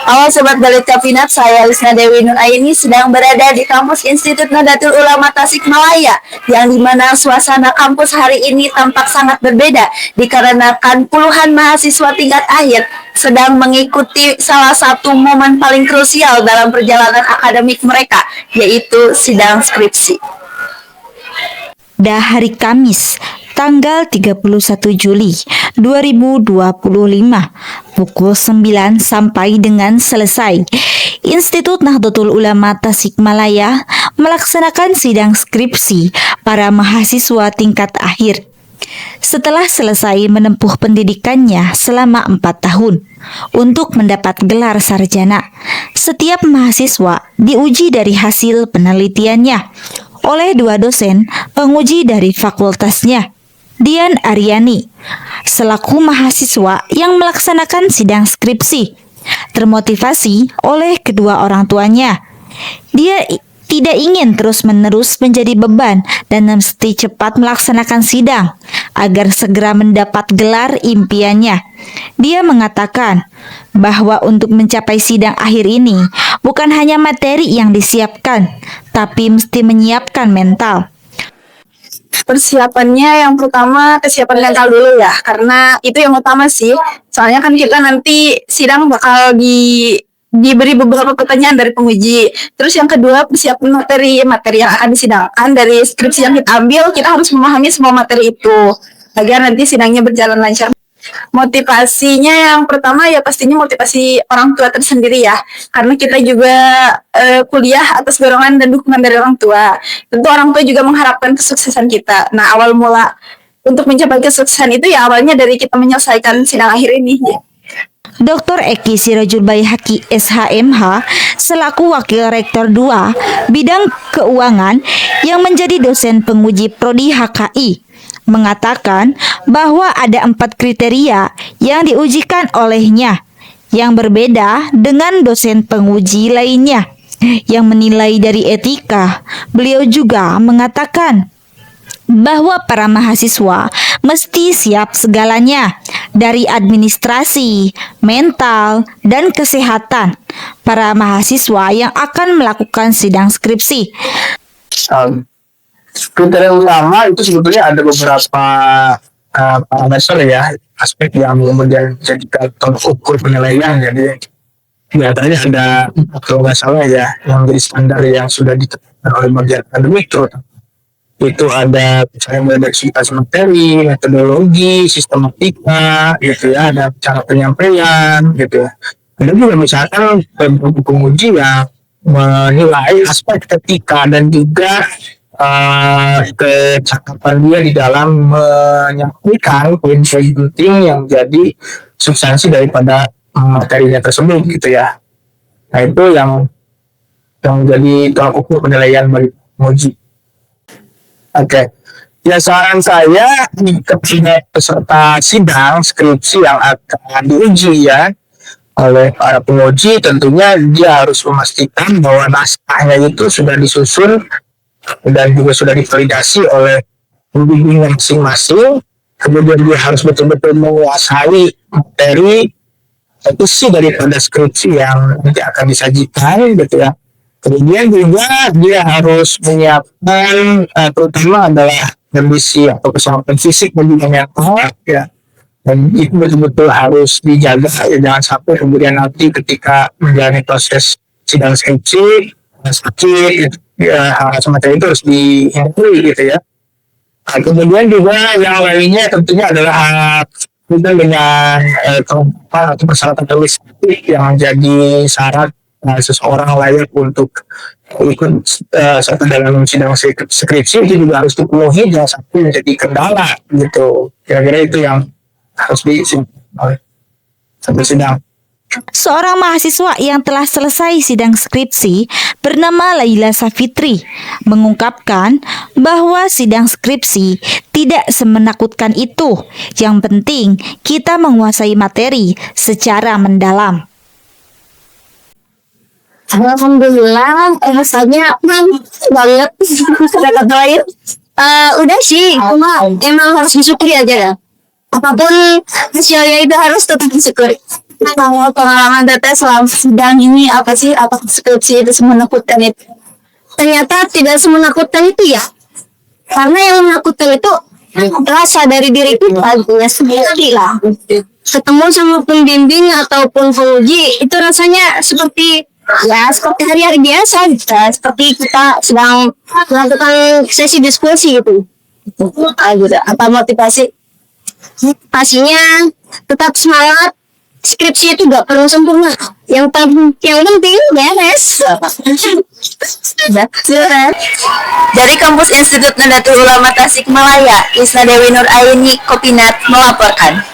Halo Sobat Balit Kapinat, saya Lisna Dewi Nur Aini sedang berada di kampus Institut Nahdlatul Ulama Tasikmalaya, yang dimana suasana kampus hari ini tampak sangat berbeda dikarenakan puluhan mahasiswa tingkat akhir sedang mengikuti salah satu momen paling krusial dalam perjalanan akademik mereka, yaitu sidang skripsi. Dah hari Kamis, tanggal 31 Juli 2025, pukul 9 sampai dengan selesai, Institut Nahdlatul Ulama Tasikmalaya melaksanakan sidang skripsi para mahasiswa tingkat akhir. Setelah selesai menempuh pendidikannya selama 4 tahun untuk mendapat gelar sarjana, setiap mahasiswa diuji dari hasil penelitiannya oleh 2 dosen penguji dari fakultasnya. Dian Aryani, selaku mahasiswa yang melaksanakan sidang skripsi, termotivasi oleh kedua orang tuanya. Dia tidak ingin terus-menerus menjadi beban dan mesti cepat melaksanakan sidang agar segera mendapat gelar impiannya. Dia mengatakan bahwa untuk mencapai sidang akhir ini bukan hanya materi yang disiapkan, tapi mesti menyiapkan mental. Persiapannya yang pertama kesiapan mental dulu ya, karena itu yang utama sih. Soalnya kan kita nanti sidang bakal diberi beberapa pertanyaan dari penguji. Terus yang kedua, persiapan materi yang akan disidangkan dari skripsi yang kita ambil. Kita harus memahami semua materi itu agar nanti sidangnya berjalan lancar. Motivasinya yang pertama ya pastinya motivasi orang tua tersendiri ya, karena kita juga kuliah atas dorongan dan dukungan dari orang tua. Tentu orang tua juga mengharapkan kesuksesan kita. Nah, awal mula untuk mencapai kesuksesan itu ya awalnya dari kita menyelesaikan sidang akhir ini ya. Dr. Eki Sirajul Baihaqi SHMH selaku Wakil Rektor 2 Bidang Keuangan yang menjadi dosen penguji Prodi HKI mengatakan bahwa ada 4 kriteria yang diujikan olehnya yang berbeda dengan dosen penguji lainnya yang menilai dari etika. Beliau juga mengatakan bahwa para mahasiswa mesti siap segalanya dari administrasi, mental, dan kesehatan para mahasiswa yang akan melakukan sidang skripsi. Kriteria utama itu sebetulnya ada beberapa parameter ya, aspek yang kemudian dijadikan tolak ukur penilaian. Jadi biasanya ada, kalau nggak salah ya, yang menjadi standar yang sudah ditetapkan oleh bagian akademik terutama. Itu ada misalnya dari substansi materi, metodologi, sistematika, gitu ya, ada cara penyampaian, gitu ya. Ada juga misalkan penguji yang menilai aspek etika dan juga kecakapan dia di dalam menyampaikan poin-poin penting yang jadi substansi daripada materinya tersebut, gitu ya. Nah, itu yang menjadi tolak ukur penilaian bagi penguji. Oke. Ya, saran saya kepada peserta sidang skripsi yang akan diuji ya oleh para penguji, tentunya dia harus memastikan bahwa naskahnya itu sudah disusun dan juga sudah divalidasi oleh pembimbing masing-masing. Kemudian dia harus betul-betul menguasai materi isi daripada skripsi yang nanti akan disajikan, gitu ya. Kemudian juga dia harus menyiapkan terutama adalah kondisi atau kesehatan fisik dan juga mental ya. Dan itu betul-betul harus dijaga ya, jangan sampai kemudian nanti ketika menjalani proses sidang skripsi sakit ya, hal semacam itu harus dihindari, gitu ya. Nah, kemudian juga yang lainnya tentunya adalah kita dengan kelengkapan atau persyaratan administratif yang menjadi syarat seseorang layak untuk ikut serta dalam sidang skripsi itu juga harus dipenuhi, jangan sampai menjadi kendala, gitu. Kira-kira itu yang harus diisi oleh satu sidang. Seorang mahasiswa yang telah selesai sidang skripsi bernama Laila Safitri mengungkapkan bahwa sidang skripsi tidak semenakutkan itu. Yang penting kita menguasai materi secara mendalam. Alhamdulillah, rasanya banget. Kata lain, udah sih, cuma emang harus disyukuri aja ya. Apapun hasilnya itu harus tetap disyukuri. Kalau pengalaman teteh selama sidang ini apa skripsi itu semenakutkan itu? Ternyata tidak semenakutkan itu ya. Karena yang menakutkan itu rasa dari diri kita sendiri lah. Ketemu sama pembimbing ataupun penguji itu rasanya seperti hari-hari biasa gitu. Seperti kita sedang melakukan sesi diskusi gitu. Apa motivasi? Pastinya tetap semangat. Skripsi itu gak perlu sempurna. Yang penting beres. Dari Kampus Institut Nahdlatul Ulama Tasikmalaya, Isna Dewi Nur Aini Kopinat melaporkan.